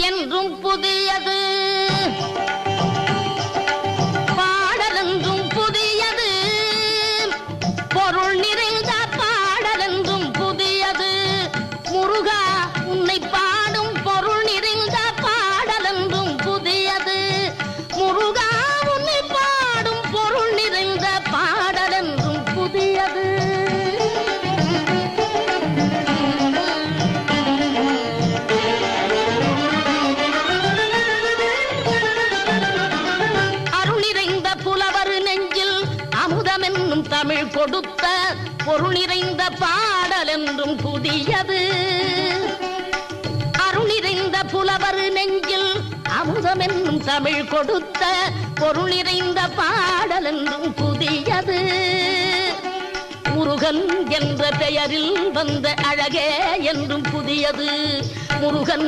என்றும் புதியது, பாடலென்றும் புதியது, பொருள் நிறைந்த பாடலென்றும் புதியது. முருகா உன்னை பாடும் பொருள் நிறைந்த பாடலென்றும் புதியது. முருகா உன்னை பாடும் பொருள் நிறைந்த பாடலென்றும் புதியது. தமிழ் கொடுத்த பொருள் நிறைந்த பாடல் என்றும் புதியது. அருள் நிறைந்த புலவர் நெஞ்சில் அமுதம் என்னும் தமிழ் கொடுத்த பொருள் நிறைந்த பாடல் என்றும் புதியது. முருகன் என்ற பெயரில் வந்த அழகே என்றும் புதியது. முருகன்